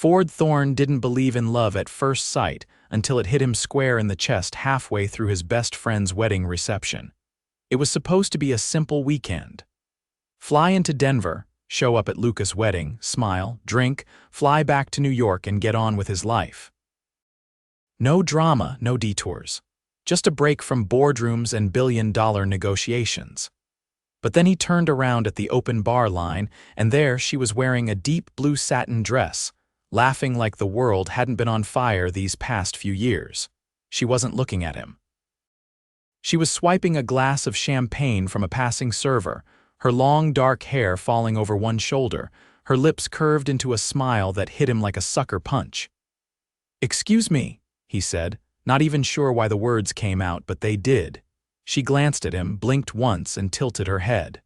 Thorne didn't believe in love at first sight until it hit him square in the chest halfway through his best friend's wedding reception. It was supposed to be a simple weekend. Fly into Denver, show up at Luca's wedding, smile, drink, fly back to New York and get on with his life. No drama, no detours. Just a break from boardrooms and billion-dollar negotiations. But then he turned around at the open bar line, and there she was wearing a deep blue satin dress, laughing like the world hadn't been on fire these past few years. She wasn't looking at him. She was swiping a glass of champagne from a passing server, her long dark hair falling over one shoulder, her lips curved into a smile that hit him like a sucker punch. "Excuse me," he said, not even sure why the words came out, but they did. She glanced at him, blinked once, and tilted her head.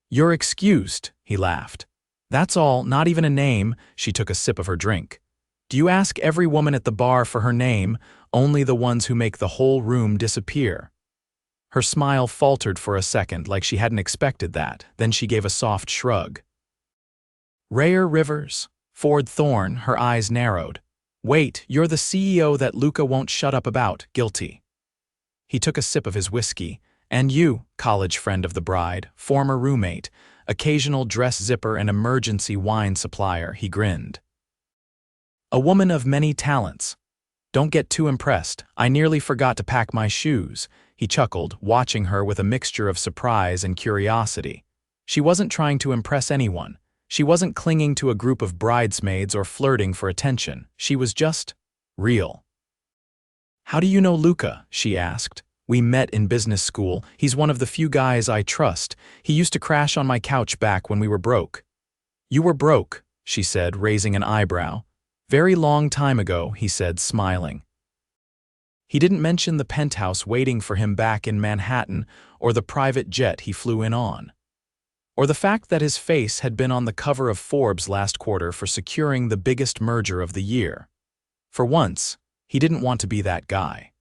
"You're excused," he laughed. "That's all, not even a name." She took a sip of her drink. "Do you ask every woman at the bar for her name, only the ones who make the whole room disappear?" Her smile faltered for a second, like she hadn't expected that, then she gave a soft shrug. "Raya Rivers," Thorne, her eyes narrowed. "Wait, you're the CEO that Luca won't shut up about, guilty." He took a sip of his whiskey. "And you, college friend of the bride, former roommate, occasional dress zipper and emergency wine supplier," he grinned. "A woman of many talents. Don't get too impressed. I nearly forgot to pack my shoes," he chuckled, watching her with a mixture of surprise and curiosity. She wasn't trying to impress anyone. She wasn't clinging to a group of bridesmaids or flirting for attention. She was just real. "How do you know Luca?" she asked. "We met in business school. He's one of the few guys I trust. He used to crash on my couch back when we were broke." "You were broke," she said, raising an eyebrow. "Very long time ago," he said, smiling. He didn't mention the penthouse waiting for him back in Manhattan, or the private jet he flew in on, or the fact that his face had been on the cover of Forbes last quarter for securing the biggest merger of the year. For once, he didn't want to be that guy.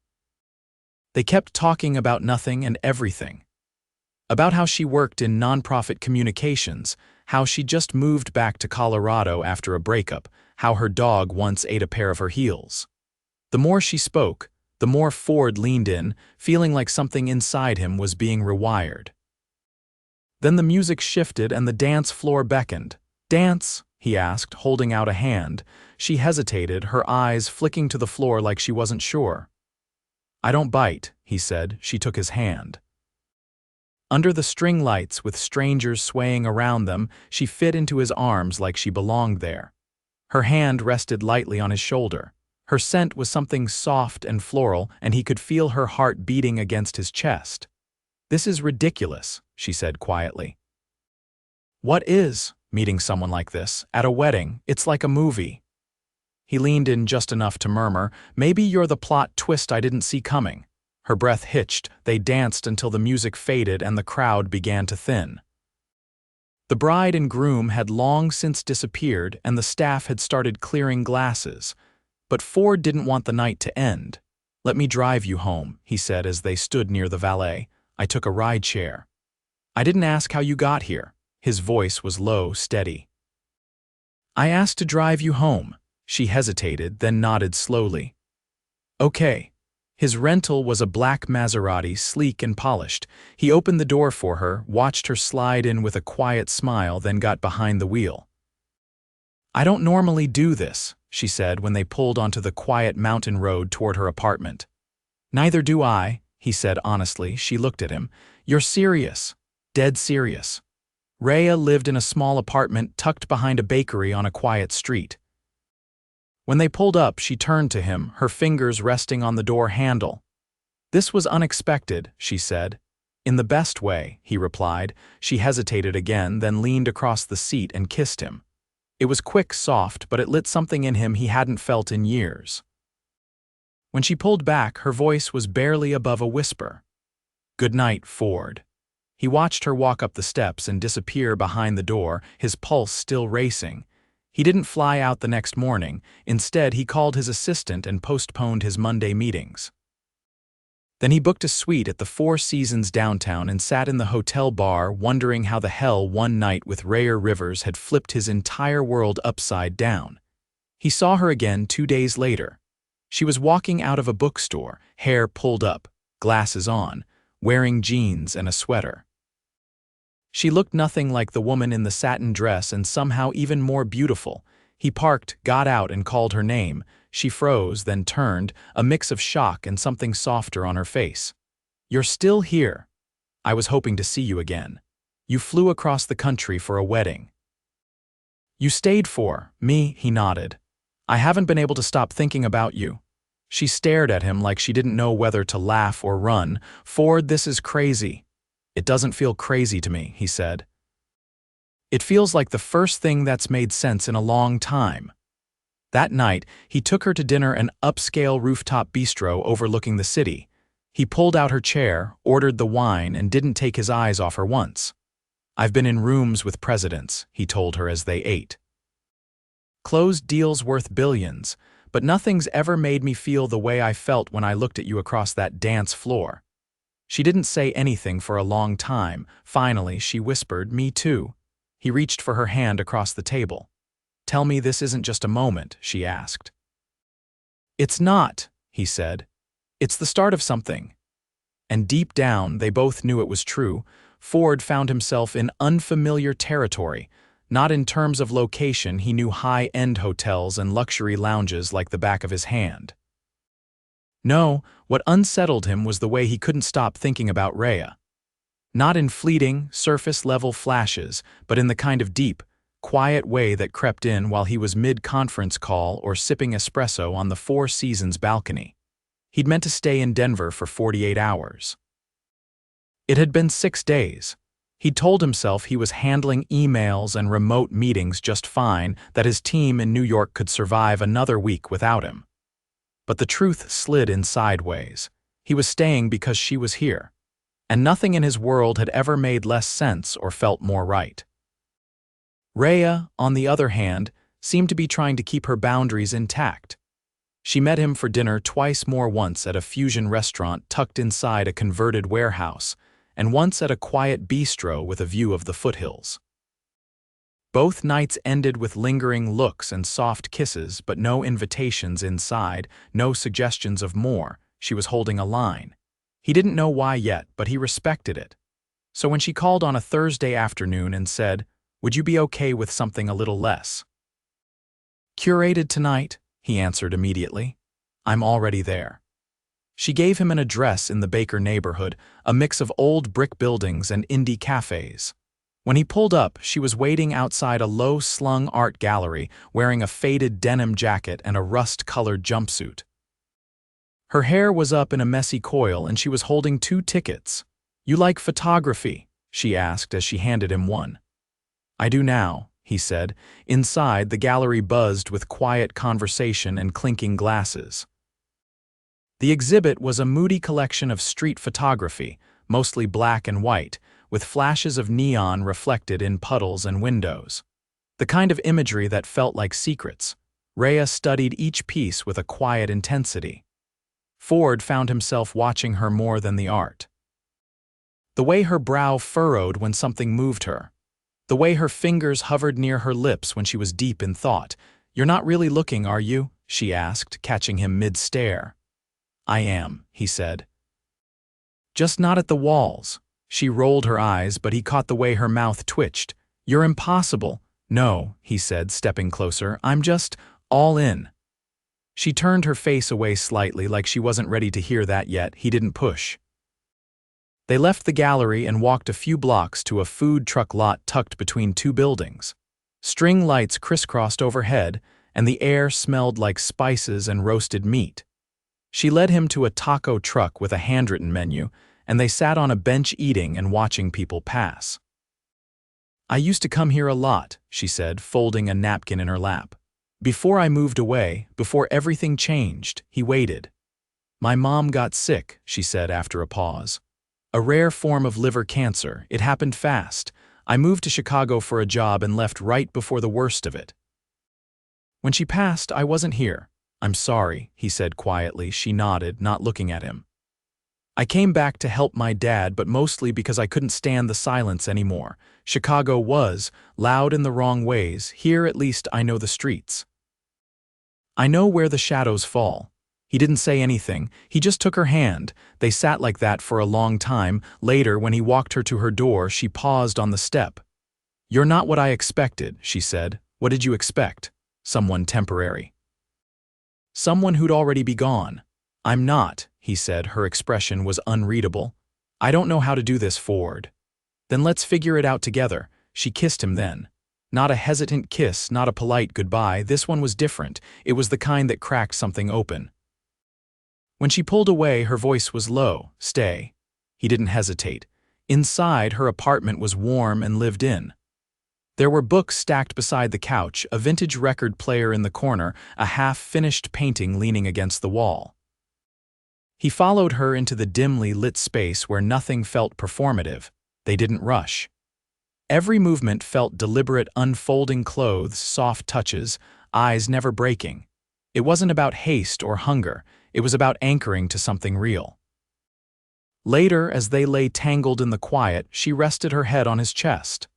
They kept talking about nothing and everything. About how she worked in nonprofit communications, how she just moved back to Colorado after a breakup, how her dog once ate a pair of her heels. The more she spoke, the more Ford leaned in, feeling like something inside him was being rewired. Then the music shifted and the dance floor beckoned. "Dance?" he asked, holding out a hand. She hesitated, her eyes flicking to the floor like she wasn't sure. "I don't bite," he said. She took his hand. Under the string lights, with strangers swaying around them, she fit into his arms like she belonged there. Her hand rested lightly on his shoulder. Her scent was something soft and floral, and he could feel her heart beating against his chest. "This is ridiculous," she said quietly. "What is? Meeting someone like this, at a wedding, it's like a movie." He leaned in just enough to murmur, "Maybe you're the plot twist I didn't see coming." Her breath hitched. They danced until the music faded and the crowd began to thin. The bride and groom had long since disappeared, and the staff had started clearing glasses. But Ford didn't want the night to end. "Let me drive you home," he said as they stood near the valet. "I took a ride share." "I didn't ask how you got here." His voice was low, steady. "I asked to drive you home." She hesitated, then nodded slowly. "Okay." His rental was a black Maserati, sleek and polished. He opened the door for her, watched her slide in with a quiet smile, then got behind the wheel. "I don't normally do this," she said when they pulled onto the quiet mountain road toward her apartment. "Neither do I," he said honestly. She looked at him. "You're serious. Dead serious." Raya lived in a small apartment tucked behind a bakery on a quiet street. When they pulled up, she turned to him, her fingers resting on the door handle. "This was unexpected," she said. "In the best way," he replied. She hesitated again, then leaned across the seat and kissed him. It was quick, soft, but it lit something in him he hadn't felt in years. When she pulled back, her voice was barely above a whisper. "Good night, Ford." He watched her walk up the steps and disappear behind the door, his pulse still racing. He didn't fly out the next morning. Instead, he called his assistant and postponed his Monday meetings. Then he booked a suite at the Four Seasons downtown and sat in the hotel bar, wondering how the hell one night with Raya Rivers had flipped his entire world upside down. He saw her again 2 days later. She was walking out of a bookstore, hair pulled up, glasses on, wearing jeans and a sweater. She looked nothing like the woman in the satin dress and somehow even more beautiful. He parked, got out, and called her name. She froze, then turned, a mix of shock and something softer on her face. "You're still here. I was hoping to see you again. You flew across the country for a wedding." "You stayed for me," he nodded. "I haven't been able to stop thinking about you." She stared at him like she didn't know whether to laugh or run. "Ford, this is crazy." "It doesn't feel crazy to me," he said. "It feels like the first thing that's made sense in a long time." That night, he took her to dinner at an upscale rooftop bistro overlooking the city. He pulled out her chair, ordered the wine, and didn't take his eyes off her once. "I've been in rooms with presidents," he told her as they ate. "Closed deals worth billions, but nothing's ever made me feel the way I felt when I looked at you across that dance floor." She didn't say anything for a long time. Finally, she whispered, "Me too." He reached for her hand across the table. "Tell me this isn't just a moment," she asked. "It's not," he said. "It's the start of something." And deep down, they both knew it was true. Ford found himself in unfamiliar territory. Not in terms of location, he knew high-end hotels and luxury lounges like the back of his hand. No, what unsettled him was the way he couldn't stop thinking about Raya. Not in fleeting, surface-level flashes, but in the kind of deep, quiet way that crept in while he was mid-conference call or sipping espresso on the Four Seasons balcony. He'd meant to stay in Denver for 48 hours. It had been 6 days. He'd told himself he was handling emails and remote meetings just fine, that his team in New York could survive another week without him. But the truth slid in sideways. He was staying because she was here. And nothing in his world had ever made less sense or felt more right. Raya, on the other hand, seemed to be trying to keep her boundaries intact. She met him for dinner twice more, once at a fusion restaurant tucked inside a converted warehouse, and once at a quiet bistro with a view of the foothills. Both nights ended with lingering looks and soft kisses, but no invitations inside, no suggestions of more. She was holding a line. He didn't know why yet, but he respected it. So when she called on a Thursday afternoon and said, "Would you be okay with something a little less?" "Curated tonight," he answered immediately. "I'm already there." She gave him an address in the Baker neighborhood, a mix of old brick buildings and indie cafes. When he pulled up, she was waiting outside a low-slung art gallery, wearing a faded denim jacket and a rust-colored jumpsuit. Her hair was up in a messy coil and she was holding 2 tickets. "You like photography?" she asked as she handed him one. "I do now," he said. Inside, the gallery buzzed with quiet conversation and clinking glasses. The exhibit was a moody collection of street photography, mostly black and white, with flashes of neon reflected in puddles and windows. The kind of imagery that felt like secrets. Raya studied each piece with a quiet intensity. Ford found himself watching her more than the art. The way her brow furrowed when something moved her. The way her fingers hovered near her lips when she was deep in thought. "You're not really looking, are you?" she asked, catching him mid-stare. "I am," he said. "Just not at the walls." She rolled her eyes, but he caught the way her mouth twitched. "You're impossible." "No," he said, stepping closer. "I'm just all in." She turned her face away slightly, like she wasn't ready to hear that yet. He didn't push. They left the gallery and walked a few blocks to a food truck lot tucked between 2 buildings. String lights crisscrossed overhead, and the air smelled like spices and roasted meat. She led him to a taco truck with a handwritten menu, and they sat on a bench eating and watching people pass. "I used to come here a lot," she said, folding a napkin in her lap. "Before I moved away, before everything changed." He waited. "My mom got sick," she said after a pause. "A rare form of liver cancer. It happened fast. I moved to Chicago for a job and left right before the worst of it. When she passed, I wasn't here." "I'm sorry," he said quietly. She nodded, not looking at him. "I came back to help my dad, but mostly because I couldn't stand the silence anymore. Chicago was loud in the wrong ways. Here, at least, I know the streets." I know where the shadows fall. He didn't say anything, he just took her hand. They sat like that for a long time. Later, when he walked her to her door, she paused on the step. "You're not what I expected," she said. "What did you expect? Someone temporary. Someone who'd already be gone." "I'm not," he said. Her expression was unreadable. "I don't know how to do this, Ford." "Then let's figure it out together." She kissed him then. Not a hesitant kiss, not a polite goodbye. This one was different. It was the kind that cracked something open. When she pulled away, her voice was low. "Stay." He didn't hesitate. Inside, her apartment was warm and lived in. There were books stacked beside the couch, a vintage record player in the corner, a half-finished painting leaning against the wall. He followed her into the dimly lit space where nothing felt performative. They didn't rush. Every movement felt deliberate, unfolding clothes, soft touches, eyes never breaking. It wasn't about haste or hunger, it was about anchoring to something real. Later, as they lay tangled in the quiet, she rested her head on his chest.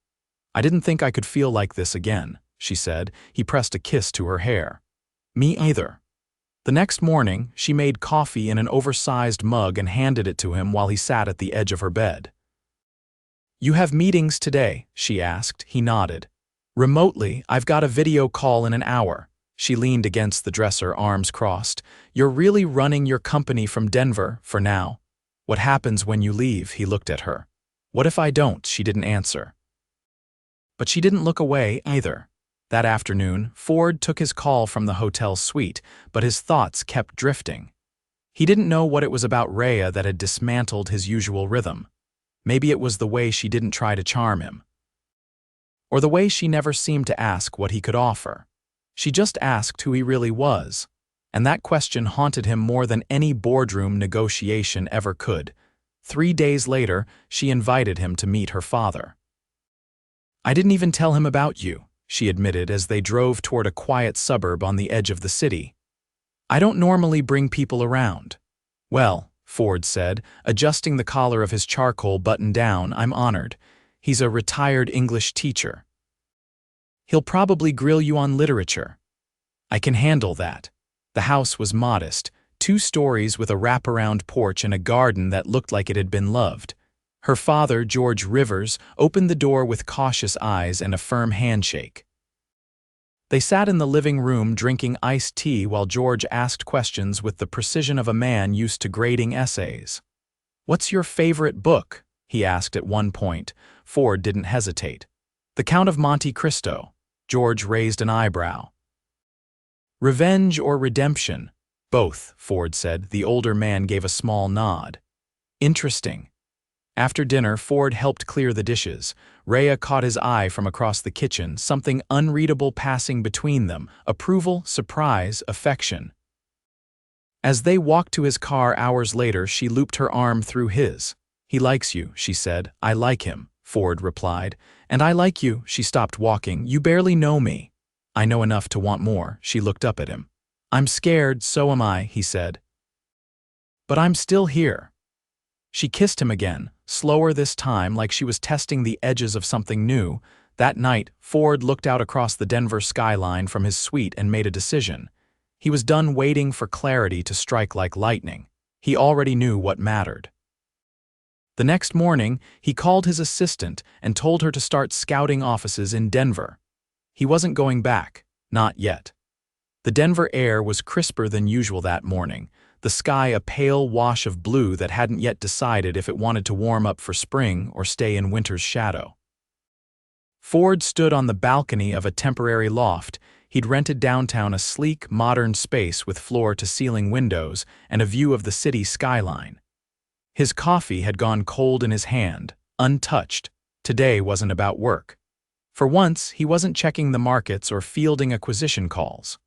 "I didn't think I could feel like this again," she said. He pressed a kiss to her hair. "Me either." The next morning, she made coffee in an oversized mug and handed it to him while he sat at the edge of her bed. "You have meetings today?" she asked. He nodded. "Remotely, I've got a video call in an hour." She leaned against the dresser, arms crossed. "You're really running your company from Denver, for now. What happens when you leave?" He looked at her. "What if I don't?" She didn't answer. But she didn't look away either. That afternoon, Ford took his call from the hotel suite, but his thoughts kept drifting. He didn't know what it was about Raya that had dismantled his usual rhythm. Maybe it was the way she didn't try to charm him. Or the way she never seemed to ask what he could offer. She just asked who he really was. And that question haunted him more than any boardroom negotiation ever could. 3 days later, she invited him to meet her father. "I didn't even tell him about you," she admitted as they drove toward a quiet suburb on the edge of the city. "I don't normally bring people around." "Well," Ford said, adjusting the collar of his charcoal button-down, "I'm honored. He's a retired English teacher. He'll probably grill you on literature." "I can handle that." The house was modest, 2 stories with a wraparound porch and a garden that looked like it had been loved. Her father, George Rivers, opened the door with cautious eyes and a firm handshake. They sat in the living room drinking iced tea while George asked questions with the precision of a man used to grading essays. "What's your favorite book?" he asked at one point. Ford didn't hesitate. "The Count of Monte Cristo." George raised an eyebrow. "Revenge or redemption?" "Both," Ford said. The older man gave a small nod. "Interesting." After dinner, Ford helped clear the dishes. Raya caught his eye from across the kitchen, something unreadable passing between them: approval, surprise, affection. As they walked to his car hours later, she looped her arm through his. "He likes you," she said. "I like him," Ford replied. "And I like you." She stopped walking. "You barely know me." "I know enough to want more." She looked up at him. "I'm scared, so am I," he said. "But I'm still here." She kissed him again, slower this time, like she was testing the edges of something new. That night, Ford looked out across the Denver skyline from his suite and made a decision. He was done waiting for clarity to strike like lightning. He already knew what mattered. The next morning, he called his assistant and told her to start scouting offices in Denver. He wasn't going back, not yet. The Denver air was crisper than usual that morning, the sky a pale wash of blue that hadn't yet decided if it wanted to warm up for spring or stay in winter's shadow. Ford stood on the balcony of a temporary loft. He'd rented downtown, a sleek, modern space with floor-to-ceiling windows and a view of the city skyline. His coffee had gone cold in his hand, untouched. Today wasn't about work. For once, he wasn't checking the markets or fielding acquisition calls.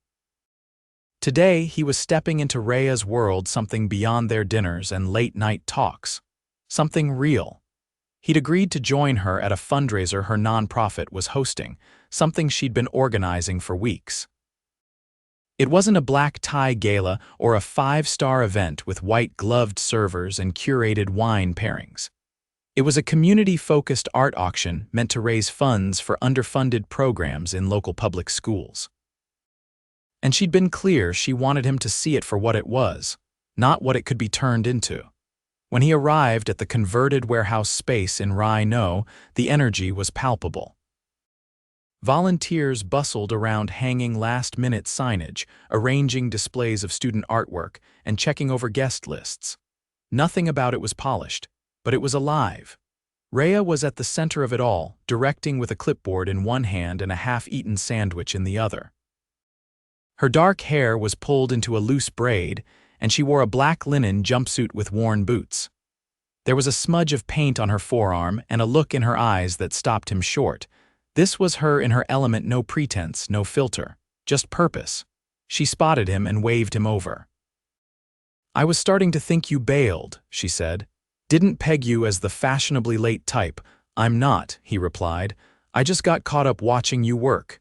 Today, he was stepping into Raya's world, something beyond their dinners and late-night talks. Something real. He'd agreed to join her at a fundraiser her nonprofit was hosting, something she'd been organizing for weeks. It wasn't a black-tie gala or a 5-star event with white-gloved servers and curated wine pairings. It was a community-focused art auction meant to raise funds for underfunded programs in local public schools. And she'd been clear she wanted him to see it for what it was, not what it could be turned into. When he arrived at the converted warehouse space in Raya, the energy was palpable. Volunteers bustled around hanging last-minute signage, arranging displays of student artwork, and checking over guest lists. Nothing about it was polished, but it was alive. Raya was at the center of it all, directing with a clipboard in one hand and a half-eaten sandwich in the other. Her dark hair was pulled into a loose braid, and she wore a black linen jumpsuit with worn boots. There was a smudge of paint on her forearm and a look in her eyes that stopped him short. This was her in her element, no pretense, no filter, just purpose. She spotted him and waved him over. "I was starting to think you bailed," she said. "Didn't peg you as the fashionably late type." "I'm not," he replied. "I just got caught up watching you work.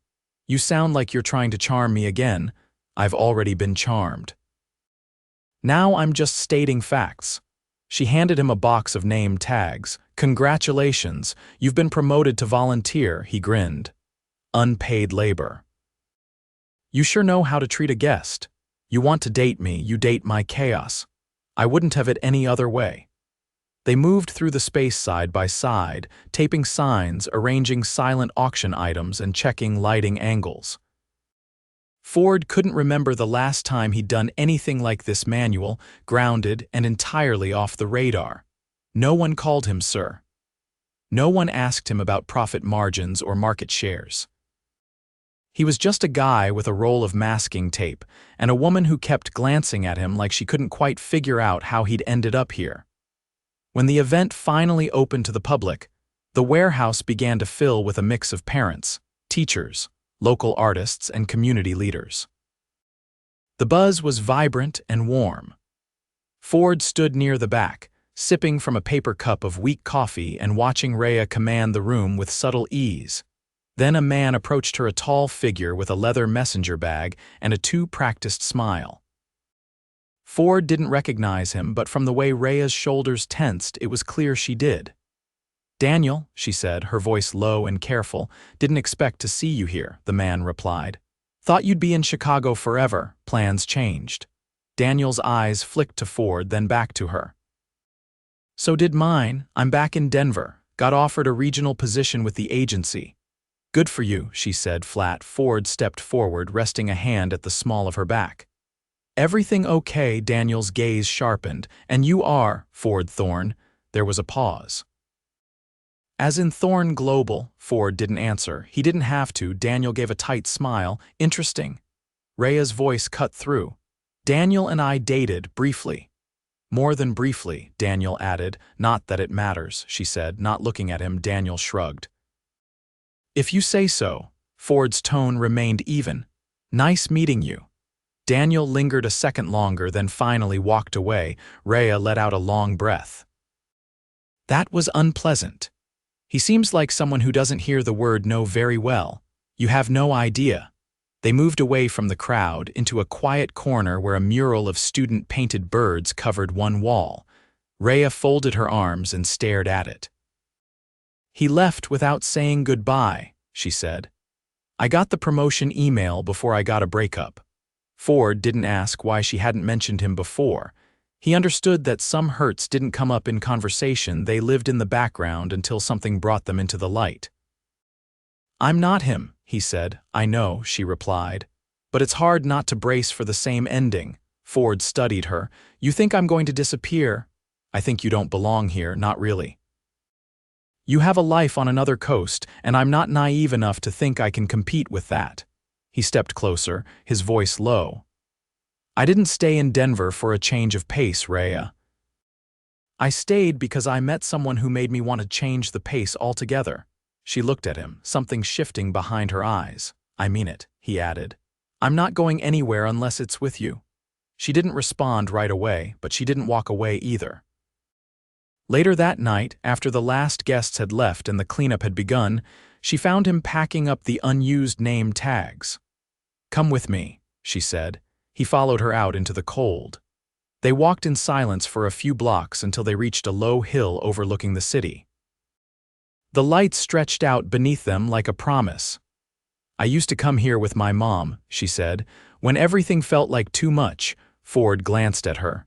You sound like you're trying to charm me again. I've already been charmed. Now I'm just stating facts." She handed him a box of name tags. "Congratulations, you've been promoted to volunteer," he grinned. "Unpaid labor. You sure know how to treat a guest. You want to date me, you date my chaos. I wouldn't have it any other way." They moved through the space side by side, taping signs, arranging silent auction items, and checking lighting angles. Ford couldn't remember the last time he'd done anything like this, manual, grounded, and entirely off the radar. No one called him sir. No one asked him about profit margins or market shares. He was just a guy with a roll of masking tape, and a woman who kept glancing at him like she couldn't quite figure out how he'd ended up here. When the event finally opened to the public, the warehouse began to fill with a mix of parents, teachers, local artists, and community leaders. The buzz was vibrant and warm. Ford stood near the back, sipping from a paper cup of weak coffee and watching Raya command the room with subtle ease. Then a man approached her, a tall figure with a leather messenger bag and a too-practiced smile. Ford didn't recognize him, but from the way Raya's shoulders tensed, it was clear she did. "Daniel," she said, her voice low and careful. "Didn't expect to see you here," the man replied. "Thought you'd be in Chicago forever. Plans changed." Daniel's eyes flicked to Ford, then back to her. "So did mine. I'm back in Denver. Got offered a regional position with the agency." "Good for you," she said flat. Ford stepped forward, resting a hand at the small of her back. "Everything okay?" Daniel's gaze sharpened. "And you are, Ford Thorne." There was a pause. "As in Thorne Global." Ford didn't answer. He didn't have to. Daniel gave a tight smile. "Interesting." Raya's voice cut through. "Daniel and I dated, briefly." "More than briefly," Daniel added. "Not that it matters," she said, not looking at him. Daniel shrugged. "If you say so." Ford's tone remained even. "Nice meeting you." Daniel lingered a second longer, then finally walked away. Raya let out a long breath. That was unpleasant. He seems like someone who doesn't hear the word no very well. You have no idea. They moved away from the crowd into a quiet corner where a mural of student-painted birds covered one wall. Raya folded her arms and stared at it. "He left without saying goodbye," she said. "I got the promotion email before I got a breakup." Ford didn't ask why she hadn't mentioned him before. He understood that some hurts didn't come up in conversation. They lived in the background until something brought them into the light. "I'm not him," he said. "I know," she replied. "But it's hard not to brace for the same ending." Ford studied her. "You think I'm going to disappear? I think you don't belong here, not really. You have a life on another coast, and I'm not naive enough to think I can compete with that." He stepped closer, his voice low. "I didn't stay in Denver for a change of pace, Raya. I stayed because I met someone who made me want to change the pace altogether." She looked at him, something shifting behind her eyes. "I mean it," he added. "I'm not going anywhere unless it's with you." She didn't respond right away, but she didn't walk away either. Later that night, after the last guests had left and the cleanup had begun, she found him packing up the unused name tags. "Come with me," she said. He followed her out into the cold. They walked in silence for a few blocks until they reached a low hill overlooking the city. The lights stretched out beneath them like a promise. "I used to come here with my mom," she said. When everything felt like too much, Ford glanced at her.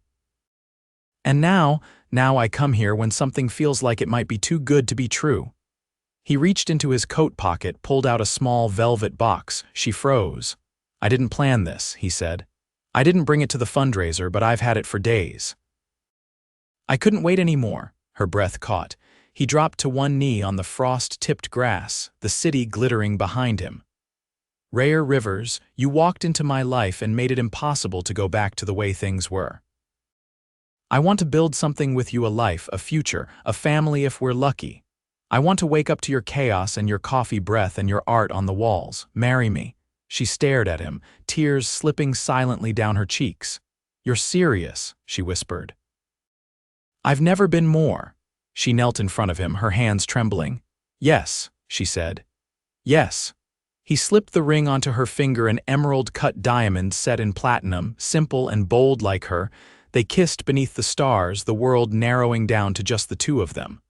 And now I come here when something feels like it might be too good to be true. He reached into his coat pocket, pulled out a small velvet box. She froze. I didn't plan this, he said. I didn't bring it to the fundraiser, but I've had it for days. I couldn't wait anymore. Her breath caught. He dropped to one knee on the frost-tipped grass, the city glittering behind him. Raya Rivers, you walked into my life and made it impossible to go back to the way things were. I want to build something with you, a life, a future, a family if we're lucky. I want to wake up to your chaos and your coffee breath and your art on the walls. Marry me. She stared at him, tears slipping silently down her cheeks. You're serious, she whispered. I've never been more. She knelt in front of him, her hands trembling. Yes, she said. Yes. He slipped the ring onto her finger, an emerald-cut diamond set in platinum, simple and bold like her. They kissed beneath the stars, the world narrowing down to just the two of them.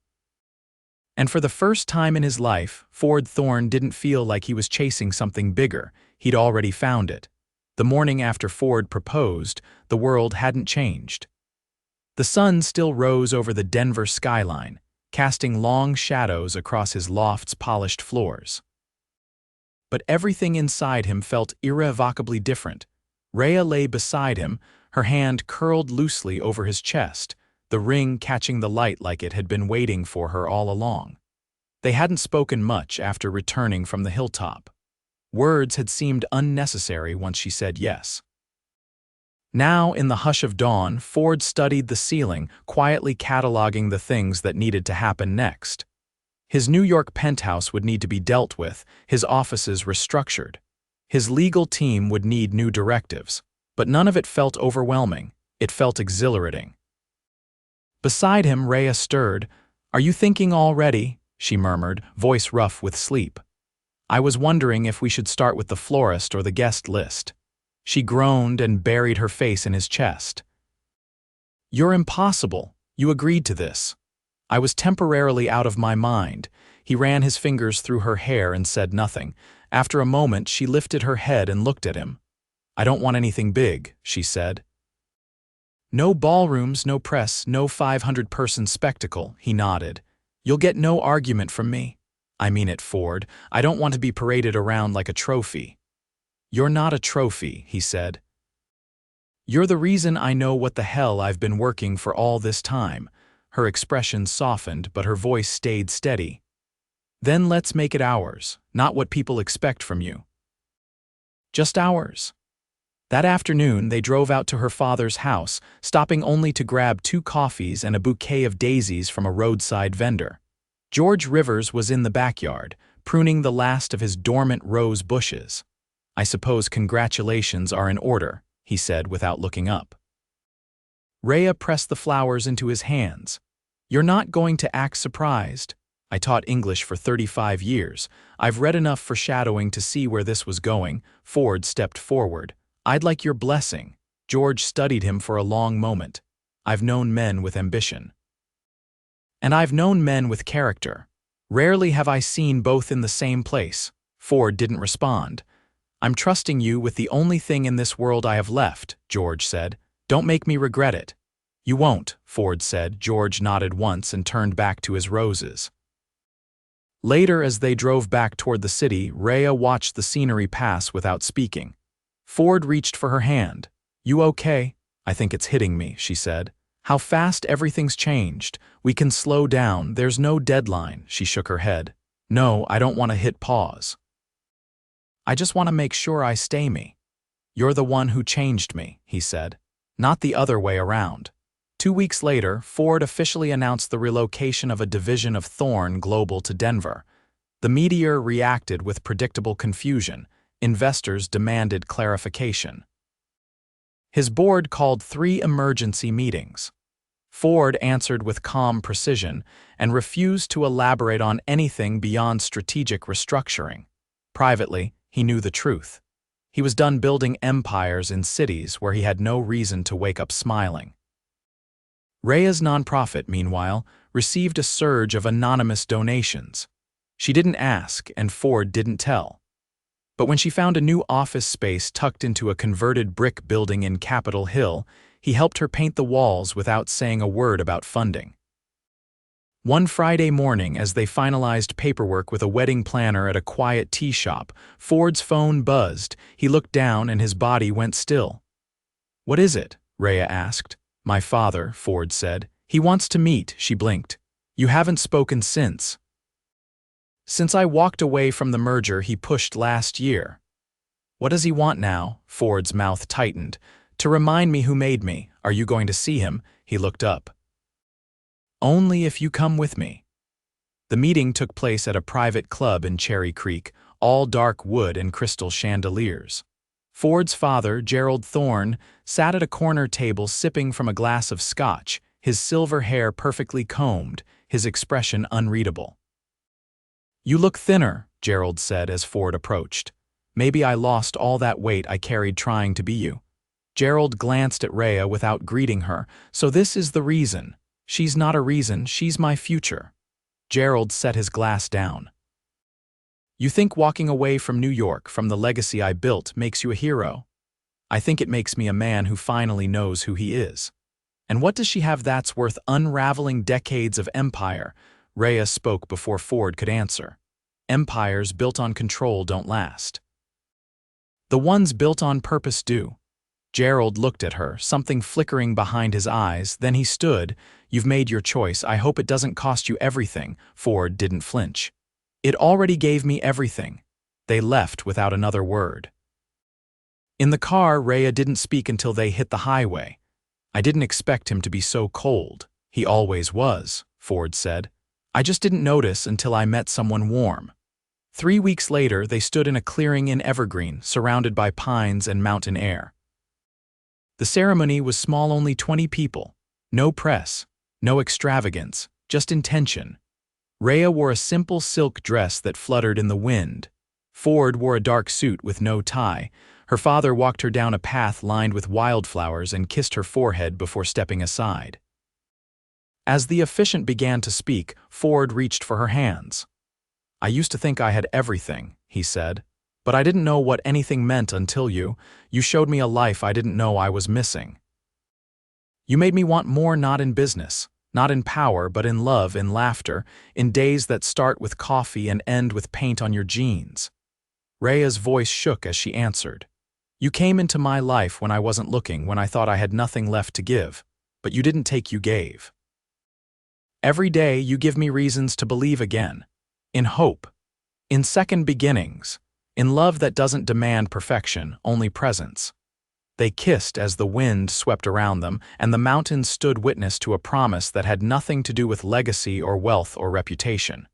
And for the first time in his life, Ford Thorne didn't feel like he was chasing something bigger. He'd already found it. The morning after Ford proposed, the world hadn't changed. The sun still rose over the Denver skyline, casting long shadows across his loft's polished floors. But everything inside him felt irrevocably different. Raya lay beside him, her hand curled loosely over his chest, the ring catching the light like it had been waiting for her all along. They hadn't spoken much after returning from the hilltop. Words had seemed unnecessary once she said yes. Now, in the hush of dawn, Ford studied the ceiling, quietly cataloging the things that needed to happen next. His New York penthouse would need to be dealt with, his offices restructured. His legal team would need new directives. But none of it felt overwhelming. It felt exhilarating. Beside him, Raya stirred. Are you thinking already? She murmured, voice rough with sleep. I was wondering if we should start with the florist or the guest list. She groaned and buried her face in his chest. You're impossible. You agreed to this. I was temporarily out of my mind. He ran his fingers through her hair and said nothing. After a moment, she lifted her head and looked at him. I don't want anything big, she said. No ballrooms, no press, no 500-person spectacle, he nodded. You'll get no argument from me. I mean it, Ford. I don't want to be paraded around like a trophy. You're not a trophy, he said. You're the reason I know what the hell I've been working for all this time. Her expression softened, but her voice stayed steady. Then let's make it ours, not what people expect from you. Just ours. That afternoon, they drove out to her father's house, stopping only to grab 2 coffees and a bouquet of daisies from a roadside vendor. George Rivers was in the backyard, pruning the last of his dormant rose bushes. I suppose congratulations are in order, he said without looking up. Raya pressed the flowers into his hands. You're not going to act surprised. I taught English for 35 years. I've read enough foreshadowing to see where this was going. Ford stepped forward. I'd like your blessing. George studied him for a long moment. I've known men with ambition. And I've known men with character. Rarely have I seen both in the same place. Ford didn't respond. I'm trusting you with the only thing in this world I have left, George said. Don't make me regret it. You won't, Ford said. George nodded once and turned back to his roses. Later, as they drove back toward the city, Raya watched the scenery pass without speaking. Ford reached for her hand. You okay? I think it's hitting me, she said. How fast everything's changed. We can slow down. There's no deadline, she shook her head. No, I don't want to hit pause. I just want to make sure I stay me. You're the one who changed me, he said. Not the other way around. 2 weeks later, Ford officially announced the relocation of a division of Thorne Global to Denver. The media reacted with predictable confusion. Investors demanded clarification. His board called 3 emergency meetings. Ford answered with calm precision and refused to elaborate on anything beyond strategic restructuring. Privately, he knew the truth. He was done building empires in cities where he had no reason to wake up smiling. Raya's nonprofit, meanwhile, received a surge of anonymous donations. She didn't ask, and Ford didn't tell. But when she found a new office space tucked into a converted brick building in Capitol Hill, he helped her paint the walls without saying a word about funding. One Friday morning, as they finalized paperwork with a wedding planner at a quiet tea shop, Ford's phone buzzed. He looked down and his body went still. "What is it?" Raya asked. "My father," Ford said. "He wants to meet," she blinked. "You haven't spoken since." "Since I walked away from the merger he pushed last year." "What does he want now?" Ford's mouth tightened. "To remind me who made me. Are you going to see him?" He looked up. "Only if you come with me." The meeting took place at a private club in Cherry Creek, all dark wood and crystal chandeliers. Ford's father, Gerald Thorne, sat at a corner table sipping from a glass of scotch, his silver hair perfectly combed, his expression unreadable. "You look thinner," Gerald said as Ford approached. "Maybe I lost all that weight I carried trying to be you." Gerald glanced at Raya without greeting her. "So this is the reason." "She's not a reason, she's my future." Gerald set his glass down. "You think walking away from New York, from the legacy I built, makes you a hero? I think it makes me a man who finally knows who he is." "And what does she have that's worth unraveling decades of empire?" Raya spoke before Ford could answer. "Empires built on control don't last. The ones built on purpose do." Gerald looked at her, something flickering behind his eyes, then he stood. "You've made your choice. I hope it doesn't cost you everything." Ford didn't flinch. "It already gave me everything." They left without another word. In the car, Raya didn't speak until they hit the highway. "I didn't expect him to be so cold." "He always was," Ford said. "I just didn't notice until I met someone warm." 3 weeks later, they stood in a clearing in Evergreen, surrounded by pines and mountain air. The ceremony was small, only 20 people. No press, no extravagance, just intention. Raya wore a simple silk dress that fluttered in the wind. Ford wore a dark suit with no tie. Her father walked her down a path lined with wildflowers and kissed her forehead before stepping aside. As the officiant began to speak, Ford reached for her hands. "I used to think I had everything," he said. "But I didn't know what anything meant until you showed me a life I didn't know I was missing. You made me want more, not in business, not in power, but in love, in laughter, in days that start with coffee and end with paint on your jeans." Raya's voice shook as she answered. "You came into my life when I wasn't looking, when I thought I had nothing left to give. But you didn't take, you gave. Every day you give me reasons to believe again. In hope. In second beginnings. In love that doesn't demand perfection, only presence." They kissed as the wind swept around them, and the mountains stood witness to a promise that had nothing to do with legacy or wealth or reputation.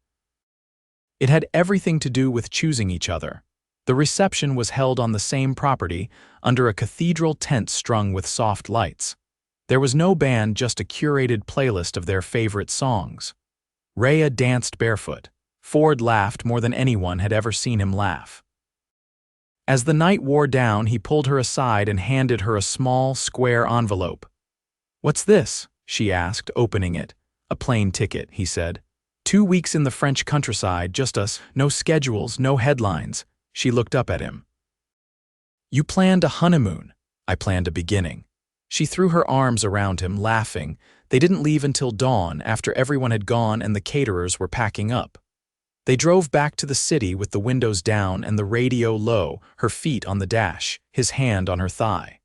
It had everything to do with choosing each other. The reception was held on the same property, under a cathedral tent strung with soft lights. There was no band, just a curated playlist of their favorite songs. Raya danced barefoot. Ford laughed more than anyone had ever seen him laugh. As the night wore down, he pulled her aside and handed her a small, square envelope. "What's this?" she asked, opening it. "A plane ticket," he said. 2 weeks in the French countryside, just us, no schedules, no headlines." She looked up at him. "You planned a honeymoon." "I planned a beginning." She threw her arms around him, laughing. They didn't leave until dawn, after everyone had gone and the caterers were packing up. They drove back to the city with the windows down and the radio low, her feet on the dash, his hand on her thigh.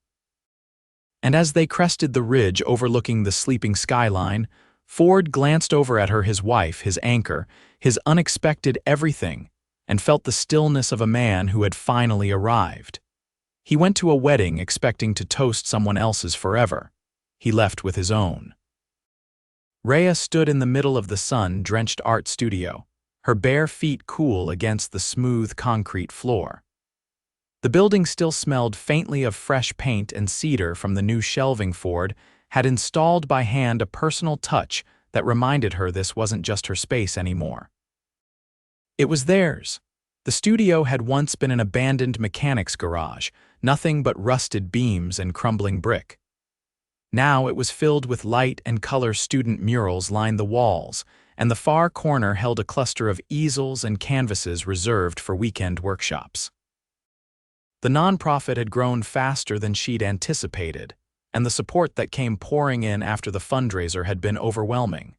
And as they crested the ridge overlooking the sleeping skyline, Ford glanced over at her, his wife, his anchor, his unexpected everything, and felt the stillness of a man who had finally arrived. He went to a wedding expecting to toast someone else's forever. He left with his own. Raya stood in the middle of the sun-drenched art studio, her bare feet cool against the smooth concrete floor. The building still smelled faintly of fresh paint and cedar from the new shelving Ford had installed by hand, a personal touch that reminded her this wasn't just her space anymore. It was theirs. The studio had once been an abandoned mechanics garage, nothing but rusted beams and crumbling brick. Now it was filled with light and color. Student murals lined the walls, and the far corner held a cluster of easels and canvases reserved for weekend workshops. The nonprofit had grown faster than she'd anticipated, and the support that came pouring in after the fundraiser had been overwhelming.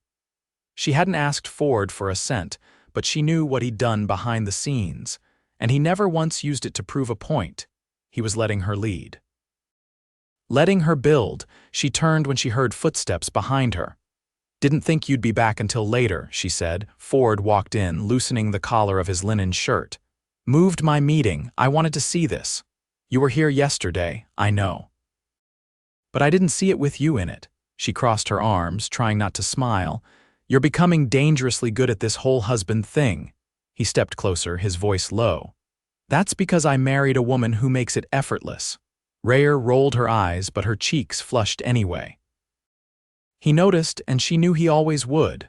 She hadn't asked Ford for a cent, but she knew what he'd done behind the scenes, and he never once used it to prove a point. He was letting her lead. Letting her build, she turned when she heard footsteps behind her. "Didn't think you'd be back until later," she said. Ford walked in, loosening the collar of his linen shirt. "Moved my meeting. I wanted to see this. You were here yesterday, I know. But I didn't see it with you in it." She crossed her arms, trying not to smile. "You're becoming dangerously good at this whole husband thing." He stepped closer, his voice low. "That's because I married a woman who makes it effortless." Raya rolled her eyes, but her cheeks flushed anyway. He noticed, and she knew he always would.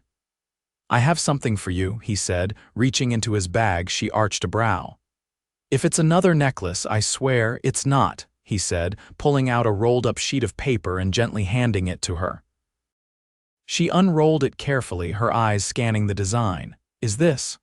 "I have something for you," he said. Reaching into his bag, she arched a brow. "If it's another necklace, I swear it's not," he said, pulling out a rolled-up sheet of paper and gently handing it to her. She unrolled it carefully, her eyes scanning the design. "Is this?"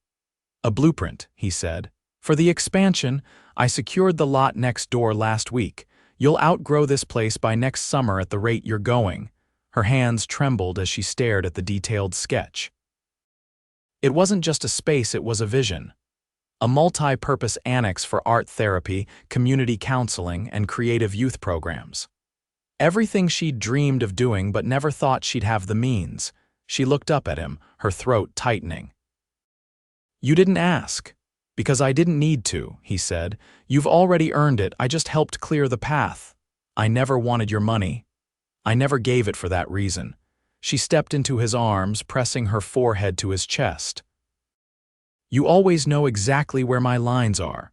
"A blueprint," he said. "For the expansion, I secured the lot next door last week. You'll outgrow this place by next summer at the rate you're going." Her hands trembled as she stared at the detailed sketch. It wasn't just a space, it was a vision. A multi-purpose annex for art therapy, community counseling, and creative youth programs. Everything she'd dreamed of doing but never thought she'd have the means. She looked up at him, her throat tightening. "You didn't ask." "Because I didn't need to," he said. "You've already earned it, I just helped clear the path. I never wanted your money. I never gave it for that reason." She stepped into his arms, pressing her forehead to his chest. "You always know exactly where my lines are.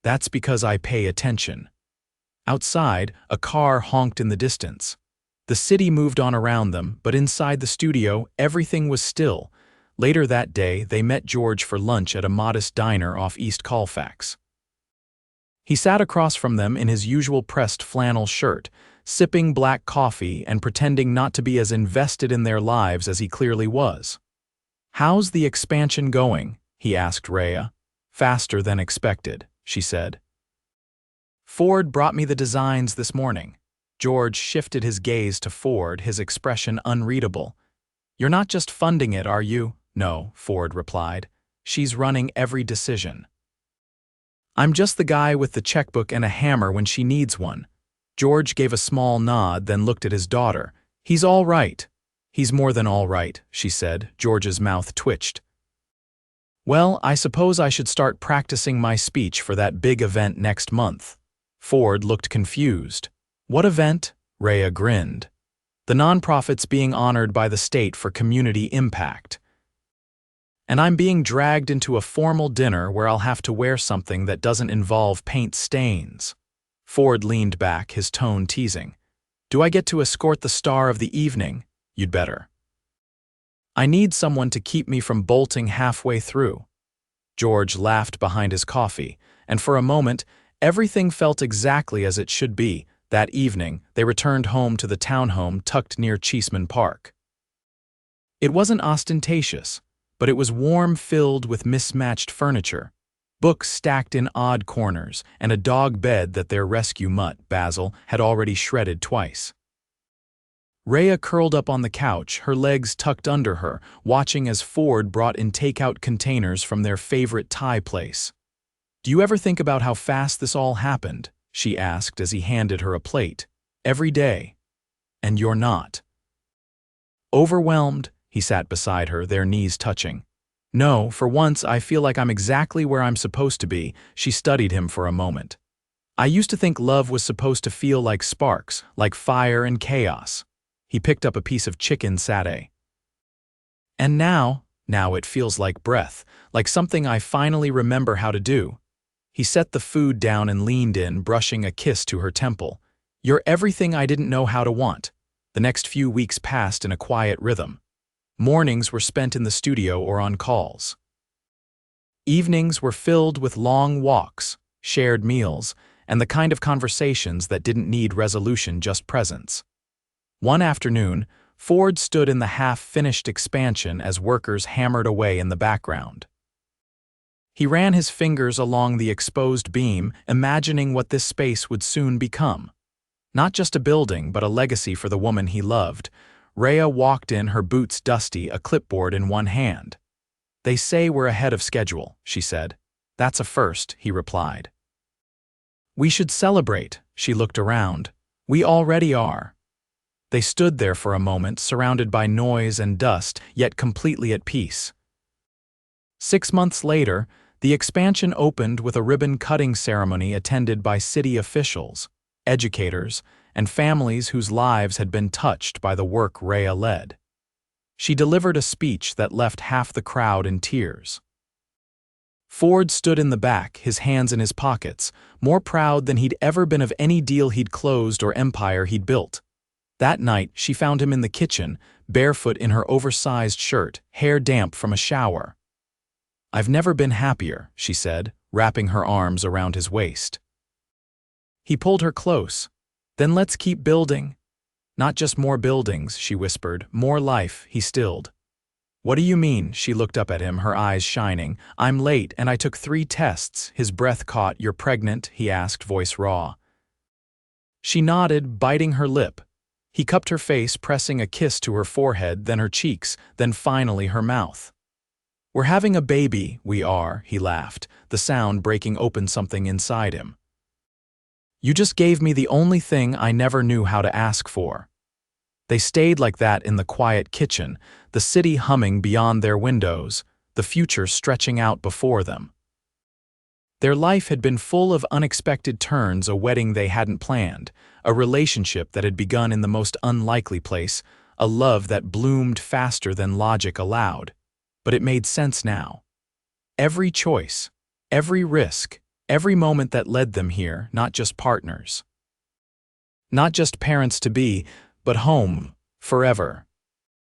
That's because I pay attention." Outside, a car honked in the distance. The city moved on around them, but inside the studio, everything was still. Later that day, they met George for lunch at a modest diner off East Colfax. He sat across from them in his usual pressed flannel shirt, sipping black coffee and pretending not to be as invested in their lives as he clearly was. "How's the expansion going?" he asked Raya. "Faster than expected," she said. "Ford brought me the designs this morning." George shifted his gaze to Ford, his expression unreadable. "You're not just funding it, are you?" "No," Ford replied. "She's running every decision. I'm just the guy with the checkbook and a hammer when she needs one." George gave a small nod, then looked at his daughter. "He's all right." "He's more than all right," she said. George's mouth twitched. "Well, I suppose I should start practicing my speech for that big event next month." Ford looked confused. "What event?" Raya grinned. "The nonprofit's being honored by the state for community impact. And I'm being dragged into a formal dinner where I'll have to wear something that doesn't involve paint stains." Ford leaned back, his tone teasing. "Do I get to escort the star of the evening? You'd better. I need someone to keep me from bolting halfway through." George laughed behind his coffee, and for a moment, everything felt exactly as it should be. That evening, they returned home to the townhome tucked near Cheeseman Park. It wasn't ostentatious, but it was warm, filled with mismatched furniture, books stacked in odd corners, and a dog bed that their rescue mutt, Basil, had already shredded twice. Raya curled up on the couch, her legs tucked under her, watching as Ford brought in takeout containers from their favorite Thai place. "Do you ever think about how fast this all happened?" she asked as he handed her a plate. "Every day. And you're not." "Overwhelmed?" He sat beside her, their knees touching. "No, for once I feel like I'm exactly where I'm supposed to be." She studied him for a moment. "I used to think love was supposed to feel like sparks, like fire and chaos." He picked up a piece of chicken satay. "And now it feels like breath, like something I finally remember how to do." He set the food down and leaned in, brushing a kiss to her temple. "You're everything I didn't know how to want." The next few weeks passed in a quiet rhythm. Mornings were spent in the studio or on calls. Evenings were filled with long walks, shared meals, and the kind of conversations that didn't need resolution, just presence. One afternoon, Ford stood in the half-finished expansion as workers hammered away in the background. He ran his fingers along the exposed beam, imagining what this space would soon become. Not just a building, but a legacy for the woman he loved. Raya walked in, her boots dusty, a clipboard in one hand. "They say we're ahead of schedule," she said. "That's a first," he replied. "We should celebrate," she looked around. "We already are." They stood there for a moment, surrounded by noise and dust, yet completely at peace. 6 months later, the expansion opened with a ribbon-cutting ceremony attended by city officials, educators, and families whose lives had been touched by the work Raya led. She delivered a speech that left half the crowd in tears. Ford stood in the back, his hands in his pockets, more proud than he'd ever been of any deal he'd closed or empire he'd built. That night, she found him in the kitchen, barefoot in her oversized shirt, hair damp from a shower. "I've never been happier," she said, wrapping her arms around his waist. He pulled her close. "Then let's keep building." "Not just more buildings," she whispered, "more life," he stilled. "What do you mean?" She looked up at him, her eyes shining. "I'm late, and I took 3 tests." His breath caught. "You're pregnant?" he asked, voice raw. She nodded, biting her lip. He cupped her face, pressing a kiss to her forehead, then her cheeks, then finally her mouth. "We're having a baby, we are," he laughed, the sound breaking open something inside him. "You just gave me the only thing I never knew how to ask for." They stayed like that in the quiet kitchen, the city humming beyond their windows, the future stretching out before them. Their life had been full of unexpected turns, a wedding they hadn't planned, a relationship that had begun in the most unlikely place, a love that bloomed faster than logic allowed. But it made sense now. Every choice, every risk, every moment that led them here, not just partners. Not just parents-to-be, but home, forever.